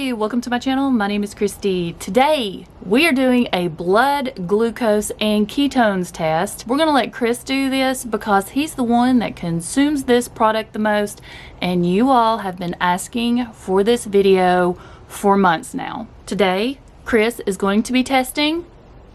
Hi, welcome to my channel. My name is Kristi. Today we are doing a blood glucose and ketones test. We're gonna let Chris do this because he's the one that consumes this product the most, and you all have been asking for this video for months now. Today, Chris is going to be testing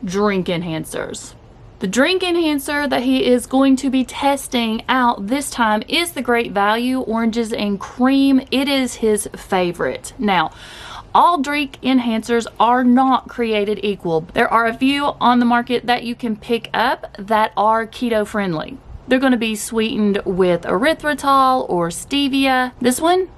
drink enhancers. The drink enhancer that he is going to be testing out this time is the Great Value Oranges and Cream. It is his favorite. Now, all drink enhancers are not created equal. There are a few on the market that you can pick up that are keto friendly. They're going to be sweetened with erythritol or stevia. This one,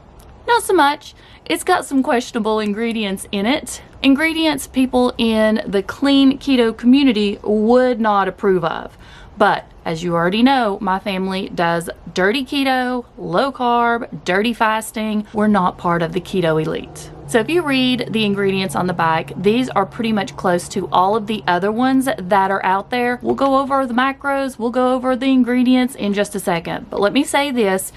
not so much. It's got some questionable ingredients in it. Ingredients people in the clean keto community would not approve of. But as you already know, my family does dirty keto, low carb, dirty fasting. We're not part of the keto elite. So if you read the ingredients on the back, these are pretty much close to all of the other ones that are out there. We'll go over the macros, we'll go over the ingredients in just a second. But let me say this.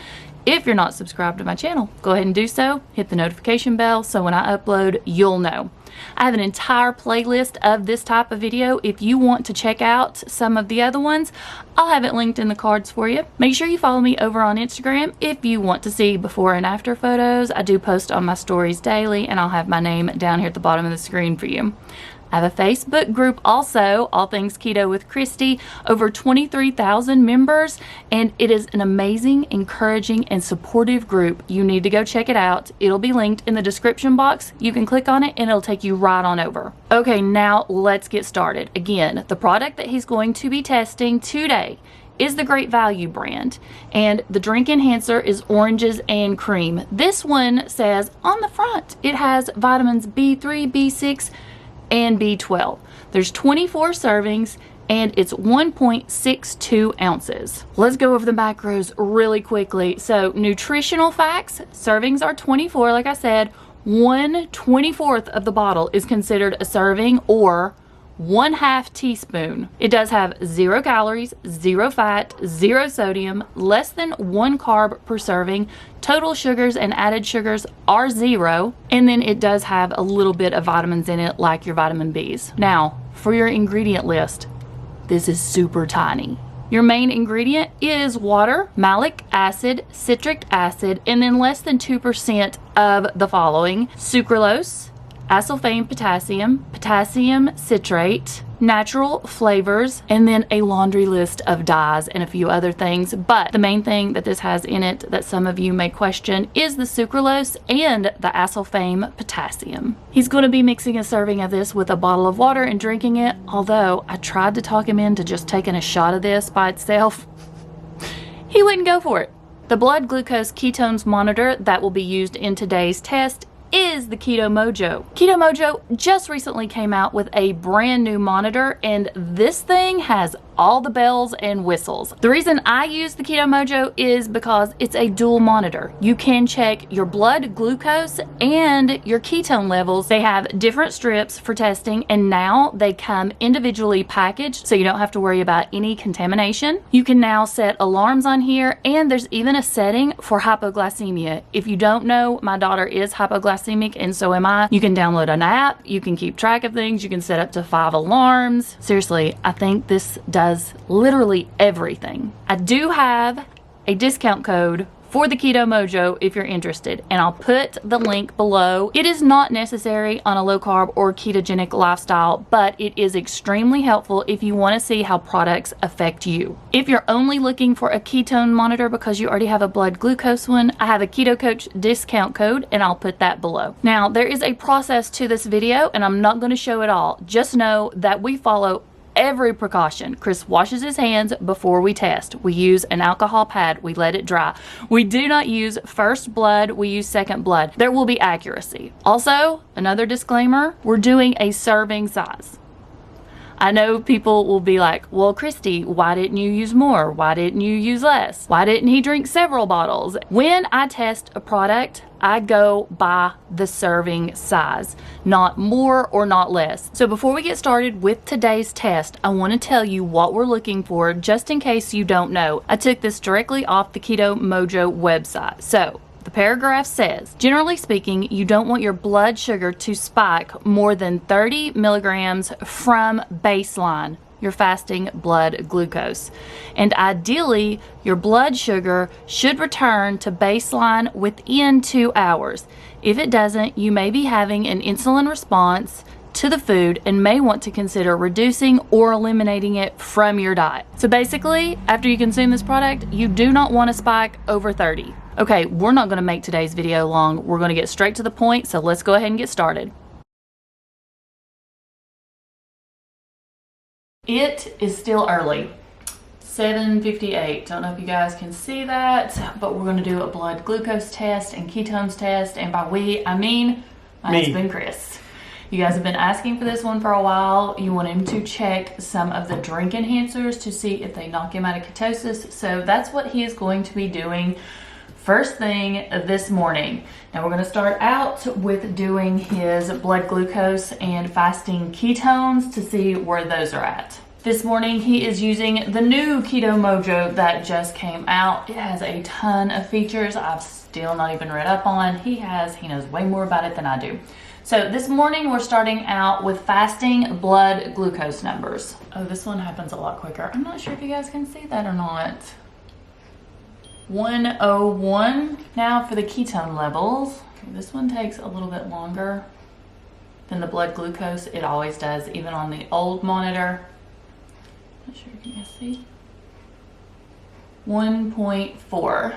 If you're not subscribed to my channel, go ahead and do so. Hit the notification bell so when I upload, you'll know. I have an entire playlist of this type of video. If you want to check out some of the other ones, I'll have it linked in the cards for you. Make sure you follow me over on Instagram if you want to see before and after photos. I do post on my stories daily, and I'll have my name down here at the bottom of the screen for you. I have a Facebook group also, All Things Keto with Kristi, over 23,000 members, and it is an amazing, encouraging, and supportive group. You need to go check it out. It'll be linked in the description box. You can click on it and it'll take you right on over. Okay, now let's get started. Again, the product that he's going to be testing today is the Great Value brand, and the drink enhancer is Oranges and Cream. This one says on the front, it has vitamins B3, B6, and B12. There's 24 servings and it's 1.62 ounces. Let's go over the macros really quickly. So nutritional facts, servings are 24, like I said. 1/24 of the bottle is considered a serving, or 1/2 teaspoon. It does have 0 calories, 0 fat, 0 sodium, less than 1 carb per serving. Total sugars and added sugars are 0. And then it does have a little bit of vitamins in it, like your vitamin Bs. Now, for your ingredient list, this is super tiny. Your main ingredient is water, malic acid, citric acid, and then less than 2% of the following: sucralose, acesulfame potassium, potassium citrate, natural flavors, and then a laundry list of dyes and a few other things. But the main thing that this has in it that some of you may question is the sucralose and the acesulfame potassium. He's going to be mixing a serving of this with a bottle of water and drinking it, although I tried to talk him into just taking a shot of this by itself. He wouldn't go for it. The blood glucose ketones monitor that will be used in today's test is the Keto Mojo. Keto Mojo just recently came out with a brand new monitor, and this thing has all the bells and whistles. The reason I use the Keto Mojo is because it's a dual monitor. You can check your blood glucose and your ketone levels. They have different strips for testing, and now they come individually packaged, so you don't have to worry about any contamination. You can now set alarms on here, and there's even a setting for hypoglycemia. If you don't know, my daughter is hypoglycemic, and so am I. You can download an app, you can keep track of things, you can set up to 5 alarms. Seriously, I think this does literally everything. I do have a discount code for the Keto Mojo if you're interested, and I'll put the link below. It is not necessary on a low carb or ketogenic lifestyle, but it is extremely helpful if you want to see how products affect you. If you're only looking for a ketone monitor because you already have a blood glucose one, I have a Keto Coach discount code, and I'll put that below. Now, there is a process to this video, and I'm not going to show it all. Just know that we follow every precaution. Chris washes his hands before we test. We use an alcohol pad. We let it dry. We do not use first blood. We use second blood. There will be accuracy. Also, another disclaimer, we're doing a serving size. I know people will be like, well, Kristi, why didn't you use more? Why didn't you use less? Why didn't he drink several bottles? When I test a product, I go by the serving size, not more or not less. So before we get started with today's test, I want to tell you what we're looking for just in case you don't know. I took this directly off the Keto Mojo website. So The paragraph says, generally speaking, you don't want your blood sugar to spike more than 30 milligrams from baseline, your fasting blood glucose. And ideally, your blood sugar should return to baseline within 2 hours. If it doesn't, you may be having an insulin response to the food and may want to consider reducing or eliminating it from your diet. So basically, after you consume this product, you do not want to spike over 30. Okay, we're not going to make today's video long. We're going to get straight to the point, so let's go ahead and get started. It is still early, 7:58. Don't know if you guys can see that, but we're going to do a blood glucose test and ketones test, and by we, I mean my husband Chris. You guys have been asking for this one for a while. You want him to check some of the drink enhancers to see if they knock him out of ketosis. So that's what he is going to be doing first thing this morning. Now we're going to start out with doing his blood glucose and fasting ketones to see where those are at. This morning he is using the new Keto Mojo that just came out. It has a ton of features I've still not even read up on. He knows way more about it than I do. So this morning we're starting out with fasting blood glucose numbers. Oh, this one happens a lot quicker. I'm not sure if you guys can see that or not. 101. Now for the ketone levels. Okay, this one takes a little bit longer than the blood glucose. It always does, even on the old monitor. Not sure if you can see. 1.4.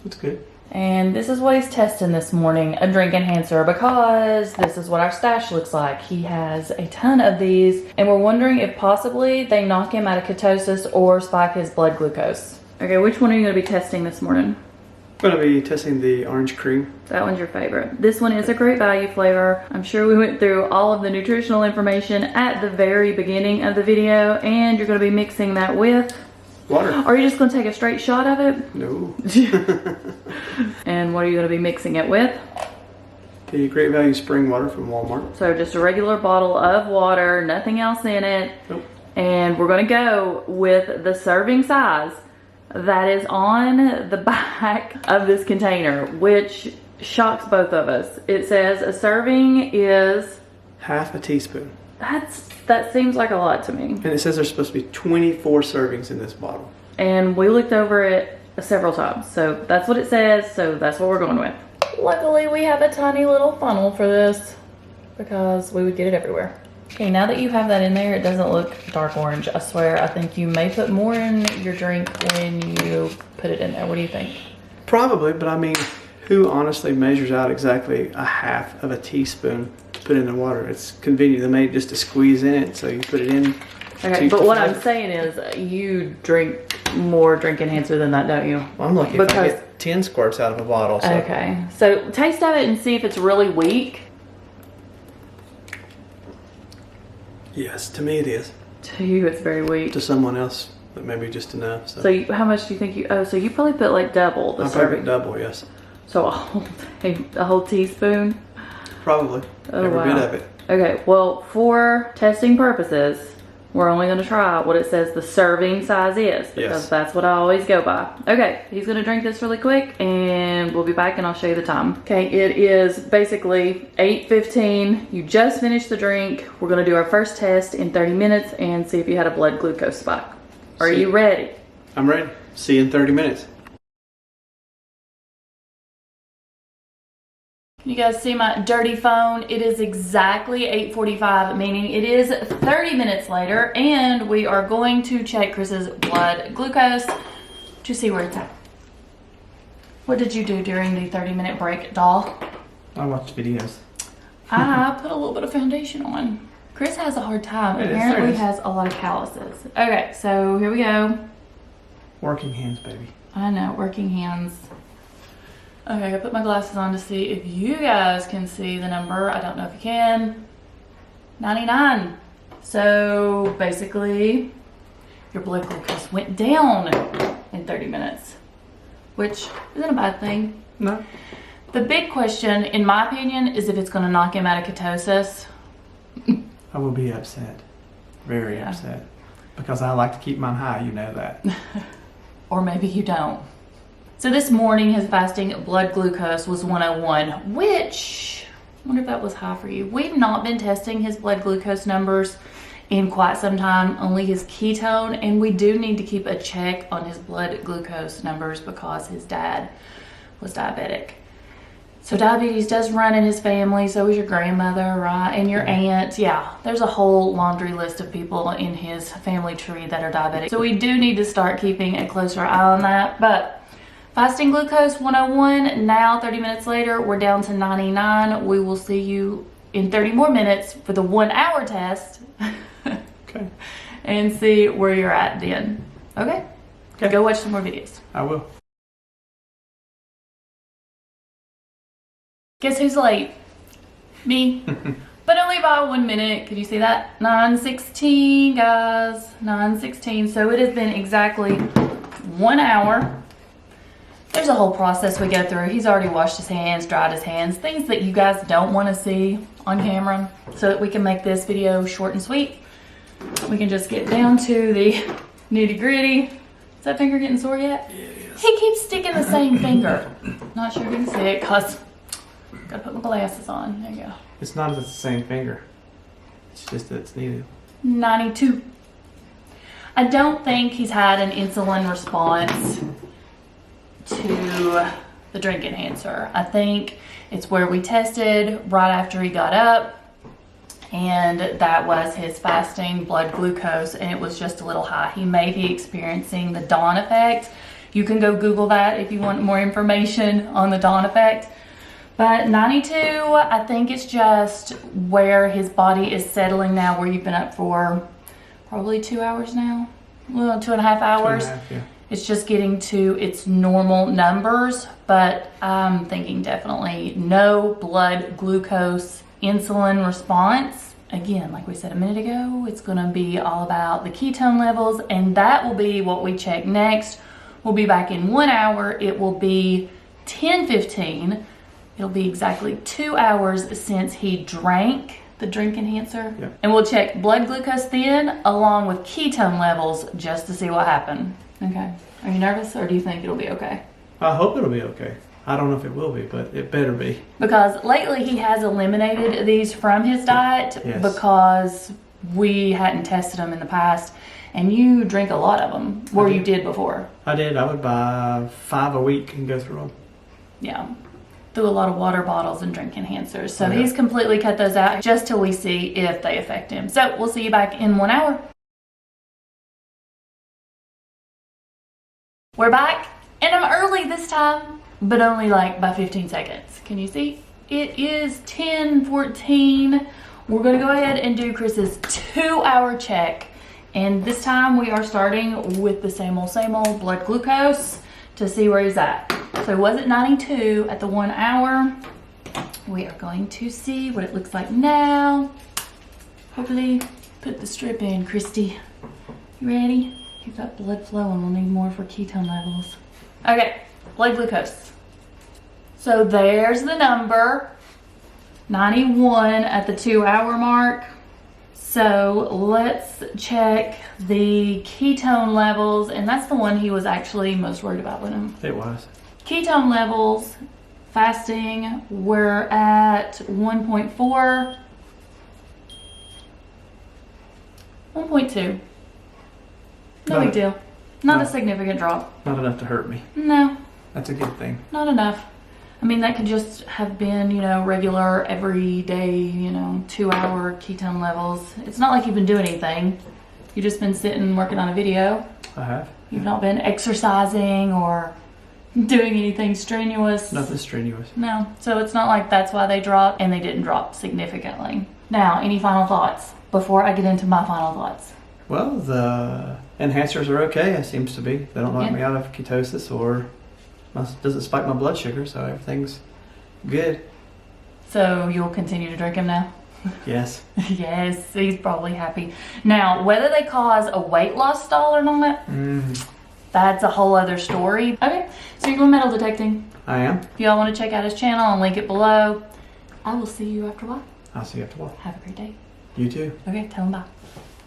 That's good. And this is what he's testing this morning, a drink enhancer, because this is what our stash looks like. He has a ton of these, and we're wondering if possibly they knock him out of ketosis or spike his blood glucose. Okay, which one are you going to be testing this morning? I'm going to be testing the orange cream. That one's your favorite. This one is a great value flavor. I'm sure we went through all of the nutritional information at the very beginning of the video, and you're going to be mixing that with water. Are you just going to take a straight shot of it? No. And what are you going to be mixing it with? The Great Value Spring Water from Walmart. So just a regular bottle of water, nothing else in it. Nope. And we're going to go with the serving size that is on the back of this container, which shocks both of us. It says a serving is half a teaspoon. That seems like a lot to me. And it says there's supposed to be 24 servings in this bottle. And we looked over it several times. So that's what it says. So that's what we're going with. Luckily, we have a tiny little funnel for this because we would get it everywhere. Okay, now that you have that in there, it doesn't look dark orange. I swear, I think you may put more in your drink when you put it in there. What do you think? Probably, but I mean, who honestly measures out exactly a half of a teaspoon to put in the water? It's convenient. They made just to squeeze in it, so you put it in. Okay, but what I'm saying is you drink more drink enhancer than that, don't you? Well, I'm lucky if I get 10 squirts out of a bottle. So. Okay, so taste of it and see if it's really weak. Yes, to me it is. To you, it's very weak. To someone else, but maybe just enough. So how much do you think you? Oh, so you probably put like double the serving. Probably double, yes. So a whole teaspoon. Probably. Oh, every wow. bit of it. Okay, well, for testing purposes, we're only going to try what it says the serving size is, because that's what I always go by. Okay, he's going to drink this really quick, and we'll be back, and I'll show you the time. Okay, it is basically 8:15. You just finished the drink. We're going to do our first test in 30 minutes and see if you had a blood glucose spike. Are you ready? I'm ready. See you in 30 minutes. You guys see my dirty phone? It is exactly 8:45, meaning it is 30 minutes later, and we are going to check Chris's blood glucose to see where it's at. What did you do during the 30-minute break, doll? I watched videos. I put a little bit of foundation on. Chris has a hard time. Apparently has a lot of calluses. Okay, so here we go. Working hands, baby. I know, working hands. Okay, I gotta put my glasses on to see if you guys can see the number. I don't know if you can. 99. So basically, your blood glucose went down in 30 minutes, which isn't a bad thing. No. The big question, in my opinion, is if it's gonna knock him out of ketosis. I will be upset. Very upset. Because I like to keep mine high, you know that. Or maybe you don't. So this morning his fasting blood glucose was 101, which, I wonder if that was high for you. We've not been testing his blood glucose numbers in quite some time, only his ketone, and we do need to keep a check on his blood glucose numbers because his dad was diabetic. So diabetes does run in his family, so is your grandmother, right? And your aunt. Yeah, there's a whole laundry list of people in his family tree that are diabetic. So we do need to start keeping a closer eye on that. But fasting glucose 101, now 30 minutes later, we're down to 99. We will see you in 30 more minutes for the 1 hour test. Okay. And see where you're at then. Okay? Okay. Go watch some more videos. I will. Guess who's late? Me. But only by 1 minute. Can you see that? 9:16, guys. 9:16. So it has been exactly 1 hour. There's a whole process we go through. He's already washed his hands, dried his hands, things that you guys don't want to see on camera, so that we can make this video short and sweet. We can just get down to the nitty gritty. Is that finger getting sore yet? Yeah, it is. He keeps sticking the same finger. Not sure you can see it because gotta put my glasses on. There you go. It's not that it's the same finger. It's just that it's needed. 92. I don't think he's had an insulin response to the drink enhancer. I think it's where we tested right after he got up, and that was his fasting blood glucose, and it was just a little high. He may be experiencing the dawn effect. You can go Google that if you want more information on the dawn effect. But 92, I think it's just where his body is settling now, where you've been up for probably 2 hours now. Well, 2.5 hours. 2.5, yeah. It's just getting to its normal numbers, but I'm thinking definitely no blood glucose insulin response. Again, like we said a minute ago, it's gonna be all about the ketone levels, and that will be what we check next. We'll be back in 1 hour. It will be 10:15. It'll be exactly 2 hours since he drank the drink enhancer. Yep. And we'll check blood glucose then along with ketone levels just to see what happened. Okay. Are you nervous, or do you think it'll be okay? I hope it'll be okay. I don't know if it will be, but it better be. Because lately he has eliminated these from his diet. Yes. Because we hadn't tested them in the past, and you drink a lot of them, or you did before. I did. I would buy 5 a week and go through them. Yeah. Through a lot of water bottles and drink enhancers. So Okay. he's completely cut those out just till we see if they affect him. So we'll see you back in 1 hour. We're back, and I'm early this time, but only like by 15 seconds. Can you see? It is 10:14. We're gonna go ahead and do Chris's 2 hour check. And this time we are starting with the same old blood glucose to see where he's at. So it was at 92 at the 1 hour. We are going to see what it looks like now. Hopefully put the strip in, Kristi. You ready? Keep that blood flowing. We'll need more for ketone levels. Okay, blood glucose. So there's the number, 91 at the 2 hour mark. So let's check the ketone levels, and that's the one he was actually most worried about with him. It was. Ketone levels, fasting, we're at 1.4, 1.2. No big deal. Not a significant drop. Not enough to hurt me. No, That's a good thing. not enough. I mean, that could just have been, regular, every day, 2 hour ketone levels. It's not like you've been doing anything. You've just been sitting working on a video. I have. You've not been exercising or doing anything strenuous. Nothing strenuous. No. So it's not like that's why they dropped, and they didn't drop significantly. Now, any final thoughts before I get into my final thoughts? Well, the enhancers are okay. It seems to be. They don't knock Yeah. me out of ketosis or doesn't spike my blood sugar, so everything's good. So you'll continue to drink them now? Yes. Yes, he's probably happy. Now, whether they cause a weight loss stall or not, that's a whole other story. Okay, so you're going metal detecting. I am. If y'all want to check out his channel, I'll link it below. I will see you after a while. I'll see you after a while. Have a great day. You too. Okay, tell him bye.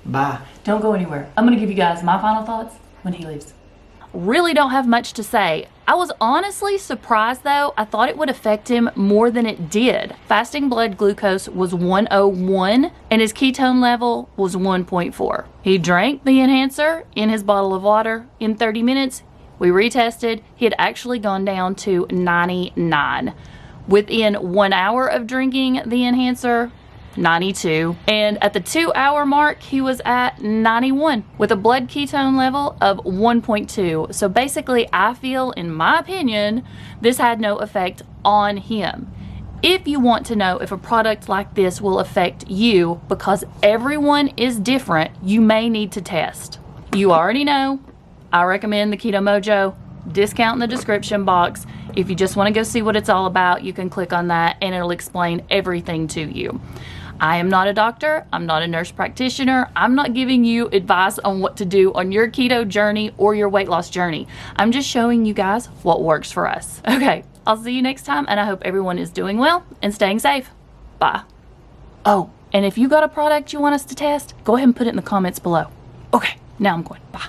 Bye. Don't go anywhere. I'm going to give you guys my final thoughts when he leaves. Really don't have much to say. I was honestly surprised though. I thought it would affect him more than it did. Fasting blood glucose was 101 and his ketone level was 1.4. He drank the enhancer in his bottle of water. In 30 minutes, we retested. He had actually gone down to 99. Within 1 hour of drinking the enhancer, 92, and at the 2 hour mark he was at 91 with a blood ketone level of 1.2. So basically, I feel, in my opinion, this had no effect on him. If you want to know if a product like this will affect you, because everyone is different, you may need to test. You already know I recommend the Keto Mojo. Discount in the description box. If you just want to go see what it's all about, you can click on that and it'll explain everything to you. I am not a doctor. I'm not a nurse practitioner. I'm not giving you advice on what to do on your keto journey or your weight loss journey. I'm just showing you guys what works for us. Okay, I'll see you next time, and I hope everyone is doing well and staying safe. Bye. Oh, and if you got a product you want us to test, go ahead and put it in the comments below. Okay, now I'm going. Bye.